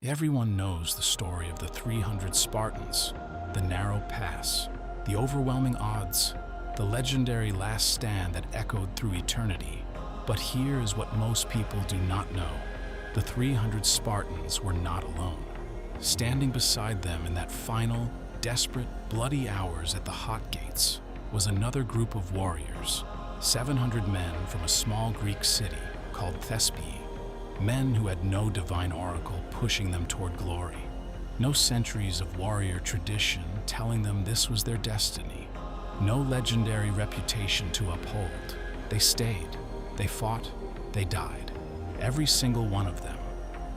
Everyone knows the story of the 300 Spartans, the narrow pass, the overwhelming odds, the legendary last stand that echoed through eternity. But here is what most people do not know. The 300 Spartans were not alone. Standing beside them in that final, desperate, bloody hours at the hot gates was another group of warriors, 700 men from a small Greek city called Thespiae. Men who had no divine oracle pushing them toward glory, no centuries of warrior tradition telling them this was their destiny, no legendary reputation to uphold. They stayed, they fought, they died, every single one of them.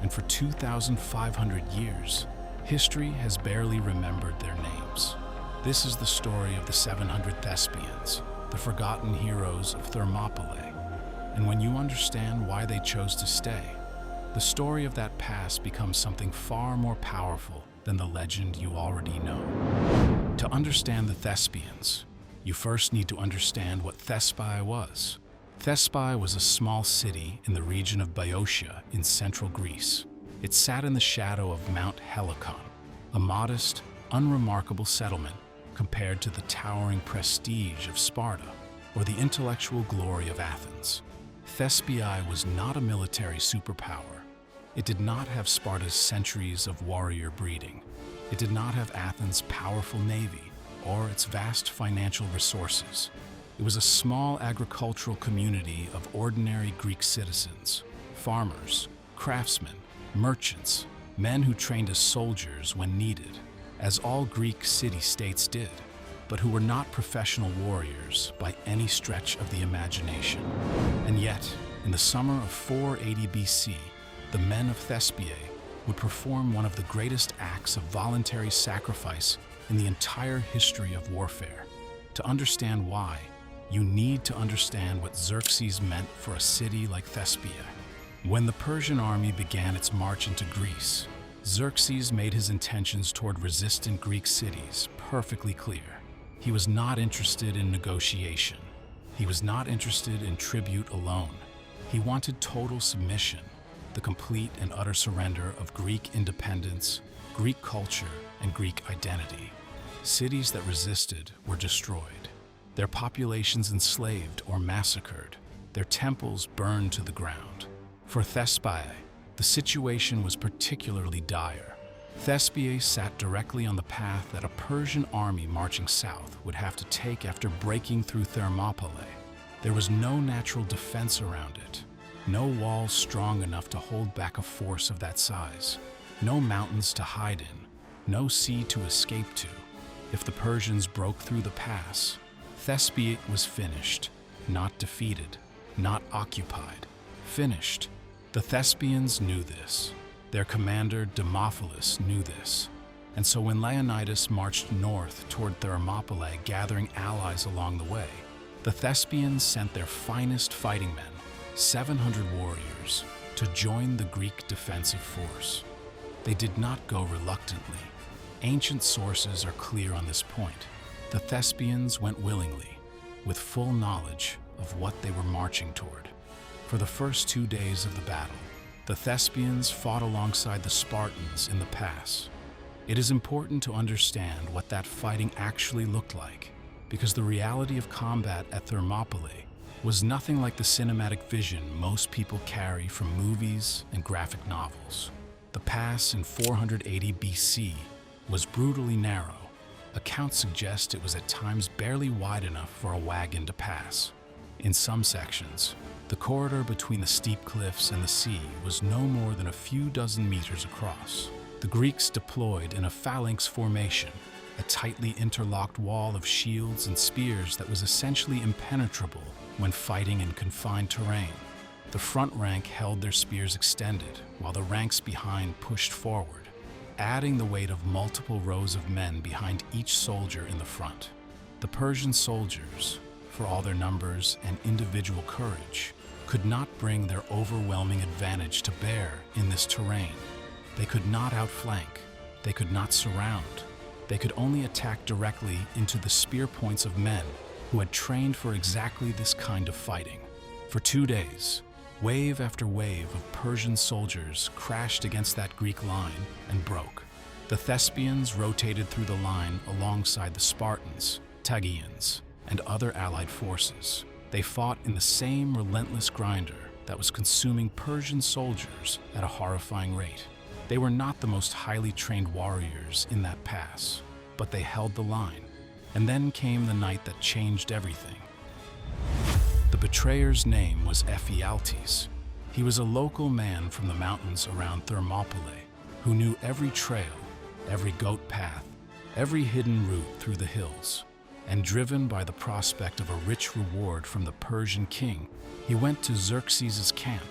And for 2,500 years, history has barely remembered their names. This is the story of the 700 Thespians, the forgotten heroes of Thermopylae. And when you understand why they chose to stay, the story of that past becomes something far more powerful than the legend you already know. To understand the Thespians, you first need to understand what Thespiae was. Thespiae was a small city in the region of Boeotia in central Greece. It sat in the shadow of Mount Helicon, a modest, unremarkable settlement compared to the towering prestige of Sparta or the intellectual glory of Athens. Thespiae was not a military superpower. It did not have Sparta's centuries of warrior breeding. It did not have Athens' powerful navy or its vast financial resources. It was a small agricultural community of ordinary Greek citizens, farmers, craftsmen, merchants, men who trained as soldiers when needed, as all Greek city-states did, but who were not professional warriors by any stretch of the imagination. And yet, in the summer of 480 BC, the men of Thespiae would perform one of the greatest acts of voluntary sacrifice in the entire history of warfare. To understand why, you need to understand what Xerxes meant for a city like Thespiae. When the Persian army began its march into Greece, Xerxes made his intentions toward resistant Greek cities perfectly clear. He was not interested in negotiation. He was not interested in tribute alone. He wanted total submission, the complete and utter surrender of Greek independence, Greek culture, and Greek identity. Cities that resisted were destroyed, their populations enslaved or massacred, their temples burned to the ground. For Thespiae, the situation was particularly dire. Thespiae sat directly on the path that a Persian army marching south would have to take after breaking through Thermopylae. There was no natural defense around it, no walls strong enough to hold back a force of that size, no mountains to hide in, no sea to escape to. If the Persians broke through the pass, Thespiae was finished, not defeated, not occupied, finished. The Thespians knew this. Their commander, Demophilus, knew this. And so when Leonidas marched north toward Thermopylae, gathering allies along the way, the Thespians sent their finest fighting men, 700 warriors, to join the Greek defensive force. They did not go reluctantly. Ancient sources are clear on this point. The Thespians went willingly, with full knowledge of what they were marching toward. For the first 2 days of the battle, the Thespians fought alongside the Spartans in the pass. It is important to understand what that fighting actually looked like, because the reality of combat at Thermopylae was nothing like the cinematic vision most people carry from movies and graphic novels. The pass in 480 BC was brutally narrow. Accounts suggest it was at times barely wide enough for a wagon to pass. In some sections, the corridor between the steep cliffs and the sea was no more than a few dozen meters across. The Greeks deployed in a phalanx formation, a tightly interlocked wall of shields and spears that was essentially impenetrable when fighting in confined terrain. The front rank held their spears extended, while the ranks behind pushed forward, adding the weight of multiple rows of men behind each soldier in the front. The Persian soldiers, for all their numbers and individual courage, could not bring their overwhelming advantage to bear in this terrain. They could not outflank, they could not surround, they could only attack directly into the spear points of men who had trained for exactly this kind of fighting. For 2 days, Wave after wave of Persian soldiers crashed against that Greek line and broke. The Thespians rotated through the line alongside the Spartans, Tagians, and other allied forces. They fought in the same relentless grinder that was consuming Persian soldiers at a horrifying rate. They were not the most highly trained warriors in that pass, but they held the line. And then came the night that changed everything. The betrayer's name was Ephialtes. He was a local man from the mountains around Thermopylae who knew every trail, every goat path, every hidden route through the hills. And driven by the prospect of a rich reward from the Persian king, he went to Xerxes' camp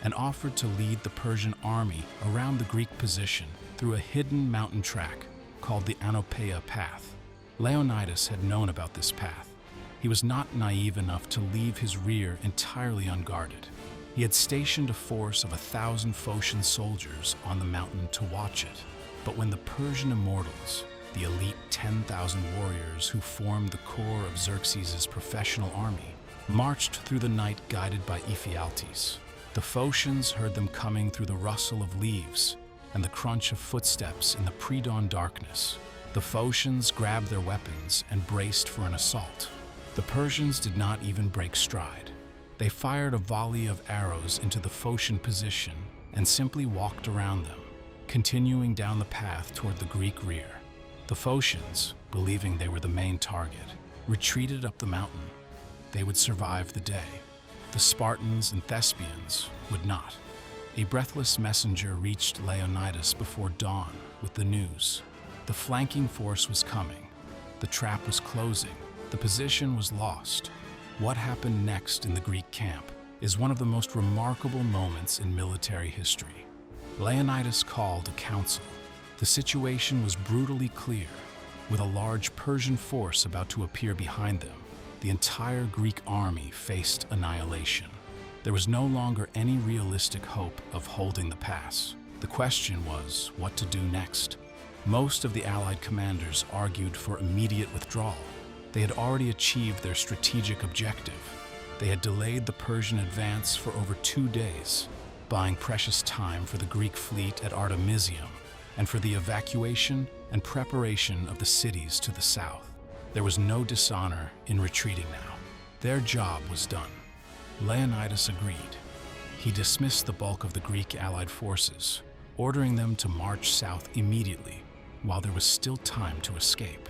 and offered to lead the Persian army around the Greek position through a hidden mountain track called the Anopeia Path. Leonidas had known about this path. He was not naive enough to leave his rear entirely unguarded. He had stationed a force of 1,000 Phocian soldiers on the mountain to watch it. But when the Persian immortals, the elite 10,000 warriors who formed the core of Xerxes' professional army, marched through the night guided by Ephialtes, the Phocians heard them coming through the rustle of leaves and the crunch of footsteps in the pre-dawn darkness. The Phocians grabbed their weapons and braced for an assault. The Persians did not even break stride. They fired a volley of arrows into the Phocian position and simply walked around them, continuing down the path toward the Greek rear. The Phocians, believing they were the main target, retreated up the mountain. They would survive the day. The Spartans and Thespians would not. A breathless messenger reached Leonidas before dawn with the news. The flanking force was coming. The trap was closing. The position was lost. What happened next in the Greek camp is one of the most remarkable moments in military history. Leonidas called a council. The situation was brutally clear. With a large Persian force about to appear behind them, the entire Greek army faced annihilation. There was no longer any realistic hope of holding the pass. The question was what to do next. Most of the Allied commanders argued for immediate withdrawal. They had already achieved their strategic objective. They had delayed the Persian advance for over 2 days, buying precious time for the Greek fleet at Artemisium and for the evacuation and preparation of the cities to the south. There was no dishonor in retreating now. Their job was done. Leonidas agreed. He dismissed the bulk of the Greek allied forces, ordering them to march south immediately while there was still time to escape.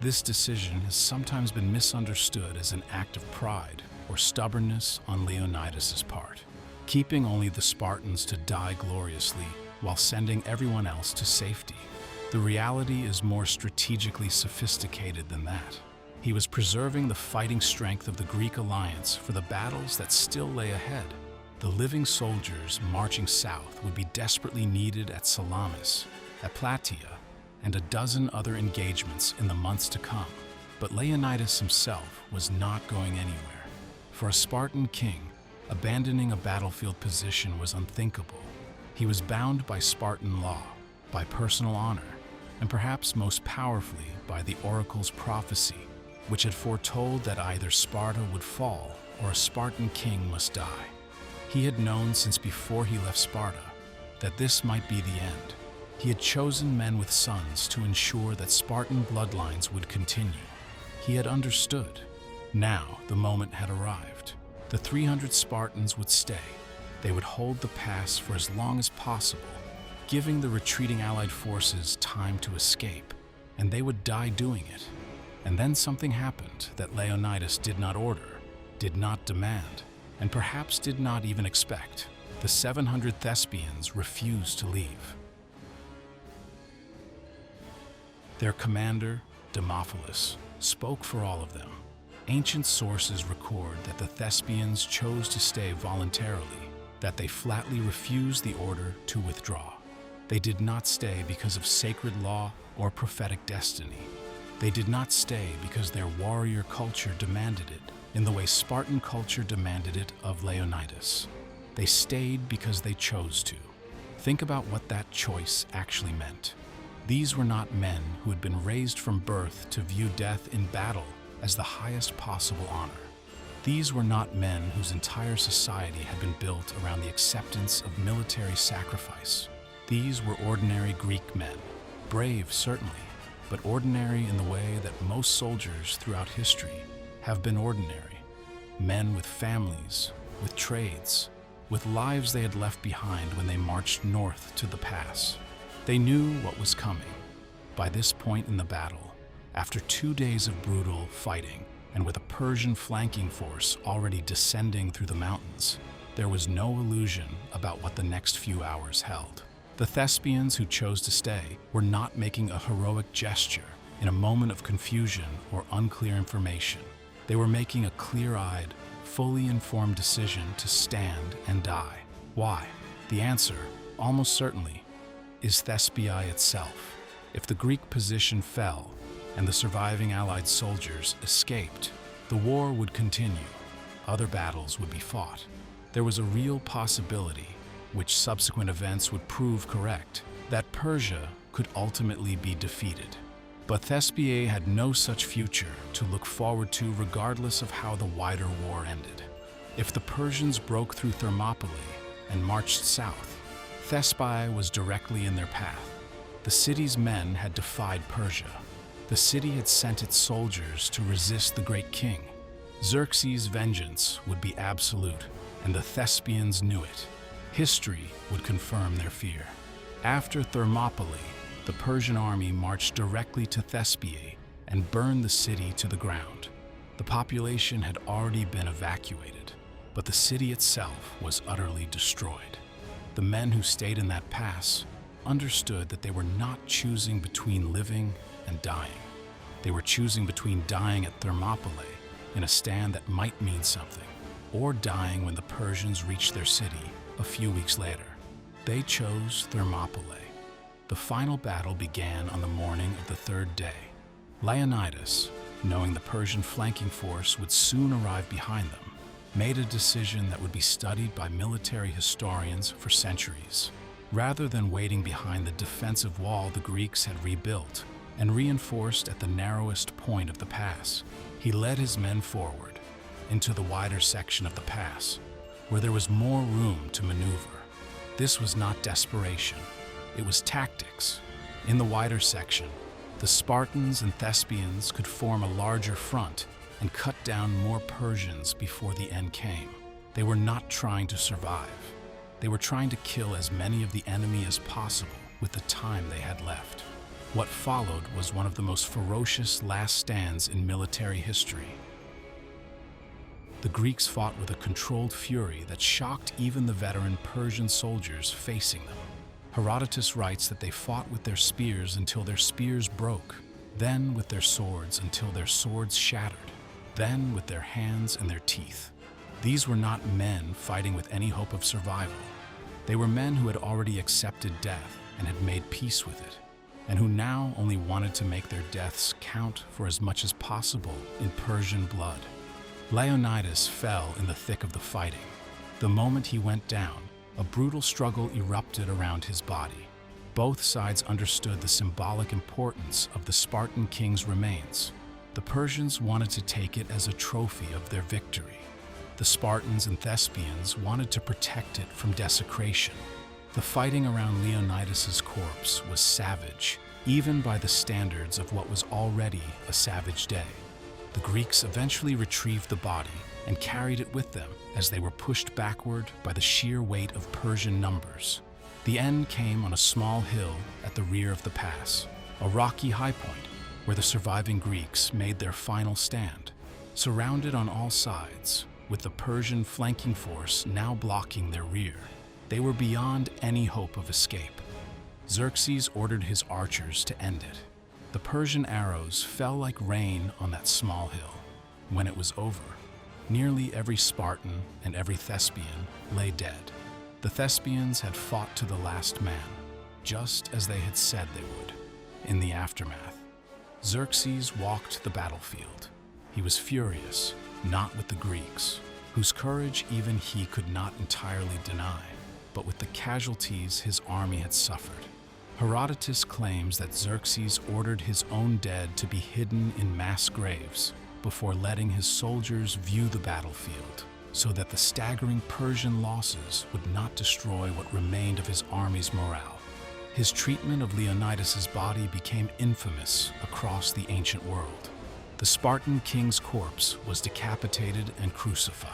This decision has sometimes been misunderstood as an act of pride or stubbornness on Leonidas's part, keeping only the Spartans to die gloriously while sending everyone else to safety. The reality is more strategically sophisticated than that. He was preserving the fighting strength of the Greek alliance for the battles that still lay ahead. The living soldiers marching south would be desperately needed at Salamis, at Plataea, and a dozen other engagements in the months to come. But Leonidas himself was not going anywhere. For a Spartan king, abandoning a battlefield position was unthinkable. He was bound by Spartan law, by personal honor, and perhaps most powerfully by the oracle's prophecy, which had foretold that either Sparta would fall or a Spartan king must die. He had known since before he left Sparta that this might be the end. He had chosen men with sons to ensure that Spartan bloodlines would continue. He had understood. Now the moment had arrived. The 300 Spartans would stay. They would hold the pass for as long as possible, giving the retreating allied forces time to escape, and they would die doing it. And then something happened that Leonidas did not order, did not demand, and perhaps did not even expect. The 700 Thespians refused to leave. Their commander, Demophilus, spoke for all of them. Ancient sources record that the Thespians chose to stay voluntarily, that they flatly refused the order to withdraw. They did not stay because of sacred law or prophetic destiny. They did not stay because their warrior culture demanded it, in the way Spartan culture demanded it of Leonidas. They stayed because they chose to. Think about what that choice actually meant. These were not men who had been raised from birth to view death in battle as the highest possible honor. These were not men whose entire society had been built around the acceptance of military sacrifice. These were ordinary Greek men, brave certainly, but ordinary in the way that most soldiers throughout history have been ordinary. Men with families, with trades, with lives they had left behind when they marched north to the pass. They knew what was coming. By this point in the battle, after 2 days of brutal fighting, and with a Persian flanking force already descending through the mountains, there was no illusion about what the next few hours held. The Thespians who chose to stay were not making a heroic gesture in a moment of confusion or unclear information. They were making a clear-eyed, fully informed decision to stand and die. Why? The answer, almost certainly, is Thespiae itself. If the Greek position fell and the surviving Allied soldiers escaped, the war would continue. Other battles would be fought. There was a real possibility, which subsequent events would prove correct, that Persia could ultimately be defeated. But Thespiae had no such future to look forward to regardless of how the wider war ended. If the Persians broke through Thermopylae and marched south, Thespiae was directly in their path. The city's men had defied Persia. The city had sent its soldiers to resist the great king. Xerxes' vengeance would be absolute, and the Thespians knew it. History would confirm their fear. After Thermopylae, the Persian army marched directly to Thespiae and burned the city to the ground. The population had already been evacuated, but the city itself was utterly destroyed. The men who stayed in that pass understood that they were not choosing between living and dying. They were choosing between dying at Thermopylae in a stand that might mean something, or dying when the Persians reached their city a few weeks later. They chose Thermopylae. The final battle began on the morning of the third day. Leonidas, knowing the Persian flanking force would soon arrive behind them, made a decision that would be studied by military historians for centuries. Rather than waiting behind the defensive wall the Greeks had rebuilt and reinforced at the narrowest point of the pass, he led his men forward into the wider section of the pass, where there was more room to maneuver. This was not desperation. It was tactics. In the wider section, the Spartans and Thespians could form a larger front and cut down more Persians before the end came. They were not trying to survive. They were trying to kill as many of the enemy as possible with the time they had left. What followed was one of the most ferocious last stands in military history. The Greeks fought with a controlled fury that shocked even the veteran Persian soldiers facing them. Herodotus writes that they fought with their spears until their spears broke, then with their swords until their swords shattered, then with their hands and their teeth. These were not men fighting with any hope of survival. They were men who had already accepted death and had made peace with it, and who now only wanted to make their deaths count for as much as possible in Persian blood. Leonidas fell in the thick of the fighting. The moment he went down, a brutal struggle erupted around his body. Both sides understood the symbolic importance of the Spartan king's remains. The Persians wanted to take it as a trophy of their victory. The Spartans and Thespians wanted to protect it from desecration. The fighting around Leonidas's corpse was savage, even by the standards of what was already a savage day. The Greeks eventually retrieved the body and carried it with them as they were pushed backward by the sheer weight of Persian numbers. The end came on a small hill at the rear of the pass, a rocky high point where the surviving Greeks made their final stand, surrounded on all sides, with the Persian flanking force now blocking their rear. They were beyond any hope of escape. Xerxes ordered his archers to end it. The Persian arrows fell like rain on that small hill. When it was over, nearly every Spartan and every Thespian lay dead. The Thespians had fought to the last man, just as they had said they would. In the aftermath, Xerxes walked the battlefield. He was furious, not with the Greeks, whose courage even he could not entirely deny, but with the casualties his army had suffered. Herodotus claims that Xerxes ordered his own dead to be hidden in mass graves, before letting his soldiers view the battlefield, so that the staggering Persian losses would not destroy what remained of his army's morale. His treatment of Leonidas's body became infamous across the ancient world. The Spartan king's corpse was decapitated and crucified,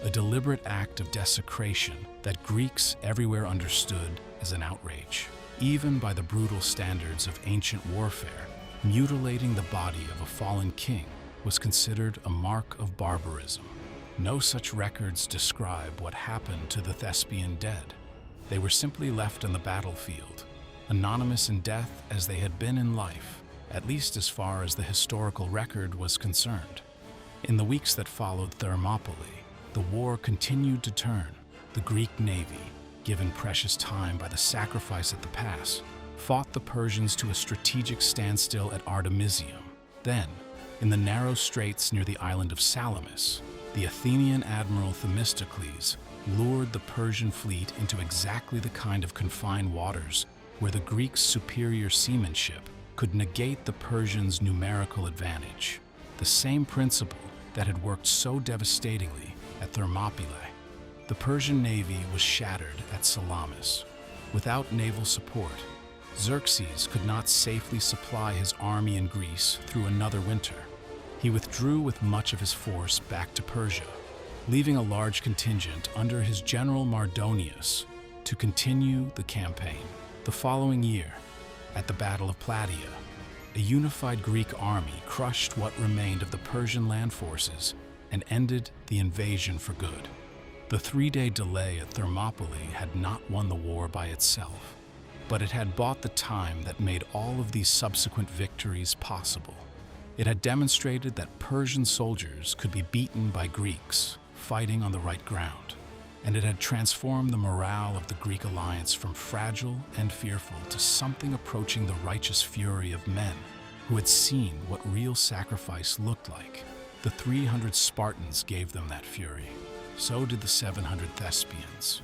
a deliberate act of desecration that Greeks everywhere understood as an outrage. Even by the brutal standards of ancient warfare, mutilating the body of a fallen king was considered a mark of barbarism. No such records describe what happened to the Thespian dead. They were simply left on the battlefield, anonymous in death as they had been in life, at least as far as the historical record was concerned. In the weeks that followed Thermopylae, the war continued to turn. The Greek navy, given precious time by the sacrifice at the pass, fought the Persians to a strategic standstill at Artemisium. Then, in the narrow straits near the island of Salamis, the Athenian admiral Themistocles lured the Persian fleet into exactly the kind of confined waters where the Greeks' superior seamanship could negate the Persians' numerical advantage, the same principle that had worked so devastatingly at Thermopylae. The Persian navy was shattered at Salamis. Without naval support, Xerxes could not safely supply his army in Greece through another winter. He withdrew with much of his force back to Persia, leaving a large contingent under his general Mardonius to continue the campaign. The following year, at the Battle of Plataea, a unified Greek army crushed what remained of the Persian land forces and ended the invasion for good. The 3-day delay at Thermopylae had not won the war by itself, but it had bought the time that made all of these subsequent victories possible. It had demonstrated that Persian soldiers could be beaten by Greeks fighting on the right ground, and it had transformed the morale of the Greek alliance from fragile and fearful to something approaching the righteous fury of men who had seen what real sacrifice looked like. The 300 Spartans gave them that fury. So did the 700 Thespians.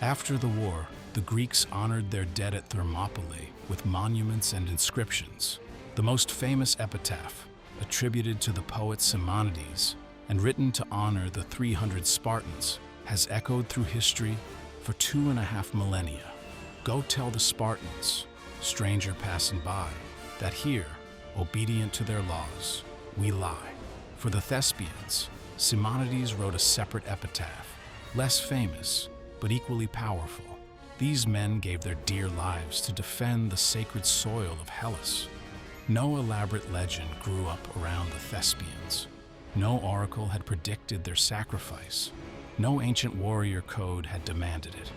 After the war, the Greeks honored their dead at Thermopylae with monuments and inscriptions. The most famous epitaph, attributed to the poet Simonides and written to honor the 300 Spartans, has echoed through history for 2.5 millennia. Go tell the Spartans, stranger passing by, that here, obedient to their laws, we lie. For the Thespians, Simonides wrote a separate epitaph, less famous, but equally powerful. These men gave their dear lives to defend the sacred soil of Hellas. No elaborate legend grew up around the Thespians. No oracle had predicted their sacrifice. No ancient warrior code had demanded it.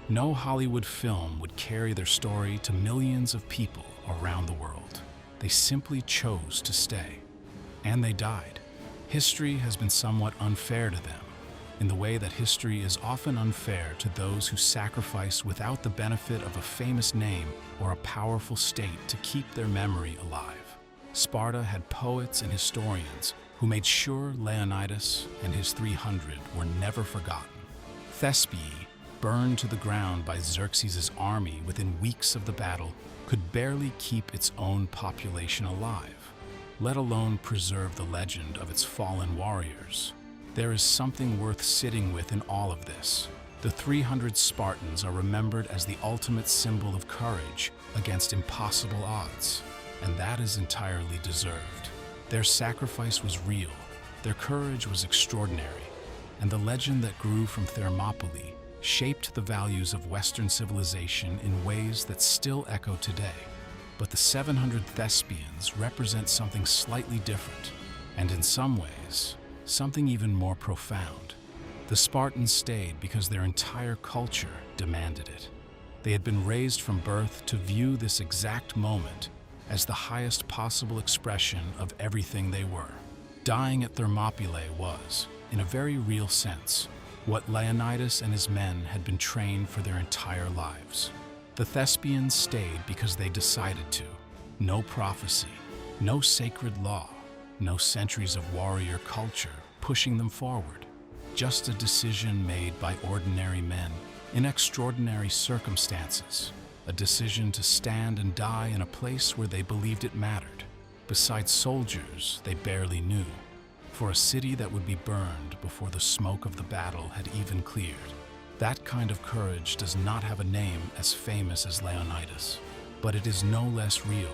No Hollywood film would carry their story to millions of people around the world. They simply chose to stay. And they died. History has been somewhat unfair to them, in the way that history is often unfair to those who sacrifice without the benefit of a famous name or a powerful state to keep their memory alive. Sparta had poets and historians who made sure Leonidas and his 300 were never forgotten. Thespiae, burned to the ground by Xerxes' army within weeks of the battle, could barely keep its own population alive, let alone preserve the legend of its fallen warriors. There is something worth sitting with in all of this. The 300 Spartans are remembered as the ultimate symbol of courage against impossible odds, and that is entirely deserved. Their sacrifice was real, their courage was extraordinary, and the legend that grew from Thermopylae shaped the values of Western civilization in ways that still echo today. But the 700 Thespians represent something slightly different, and in some ways, something even more profound. The Spartans stayed because their entire culture demanded it. They had been raised from birth to view this exact moment as the highest possible expression of everything they were. Dying at Thermopylae was, in a very real sense, what Leonidas and his men had been trained for their entire lives. The Thespians stayed because they decided to. No prophecy, no sacred law, no centuries of warrior culture pushing them forward. Just a decision made by ordinary men in extraordinary circumstances. A decision to stand and die in a place where they believed it mattered. besides soldiers they barely knew, for a city that would be burned before the smoke of the battle had even cleared. That kind of courage does not have a name as famous as Leonidas, but it is no less real,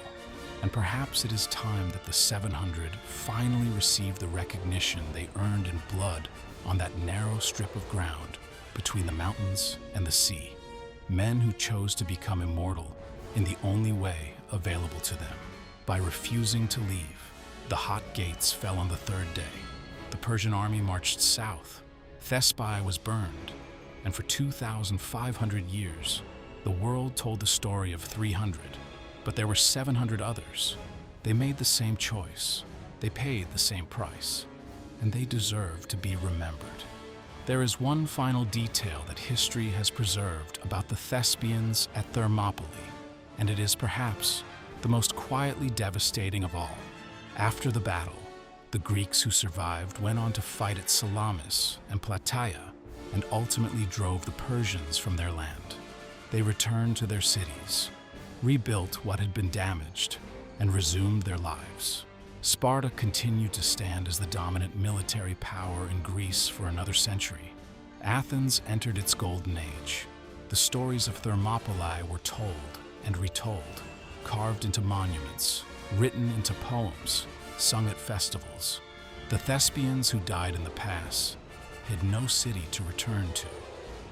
and perhaps it is time that the 700 finally receive the recognition they earned in blood on that narrow strip of ground between the mountains and the sea. Men who chose to become immortal in the only way available to them, by refusing to leave. The hot gates fell on the third day. The Persian army marched south. Thespiae was burned, and for 2,500 years, the world told the story of 300, but there were 700 others. They made the same choice, they paid the same price, and they deserve to be remembered. There is one final detail that history has preserved about the Thespians at Thermopylae, and it is perhaps the most quietly devastating of all. After the battle, the Greeks who survived went on to fight at Salamis and Plataea, and ultimately drove the Persians from their land. They returned to their cities, rebuilt what had been damaged, and resumed their lives. Sparta continued to stand as the dominant military power in Greece for another century. Athens entered its golden age. The stories of Thermopylae were told and retold, carved into monuments, written into poems, sung at festivals. The Thespians who died in the pass had no city to return to.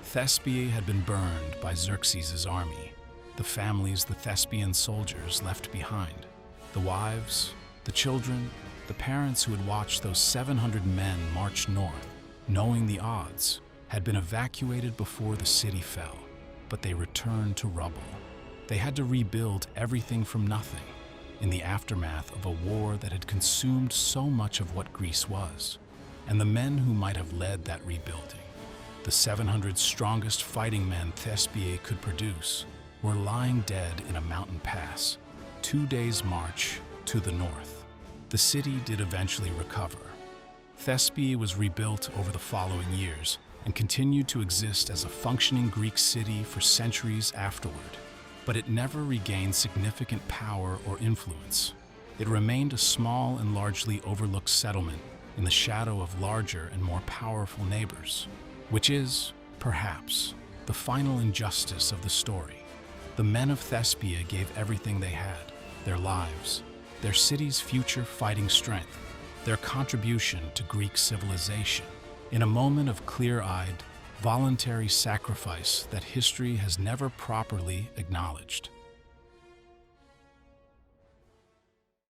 Thespiae had been burned by Xerxes' army, the families the Thespian soldiers left behind, the wives, the children, the parents who had watched those 700 men march north, knowing the odds, had been evacuated before the city fell, but they returned to rubble. They had to rebuild everything from nothing in the aftermath of a war that had consumed so much of what Greece was. And the men who might have led that rebuilding, the 700 strongest fighting men Thespiae could produce, were lying dead in a mountain pass, 2 days' march to the north. The city did eventually recover. Thespiae was rebuilt over the following years and continued to exist as a functioning Greek city for centuries afterward. But it never regained significant power or influence. It remained a small and largely overlooked settlement in the shadow of larger and more powerful neighbors, which is, perhaps, the final injustice of the story. The men of Thespiae gave everything they had, their lives, their city's future fighting strength, their contribution to Greek civilization, in a moment of clear-eyed, voluntary sacrifice that history has never properly acknowledged.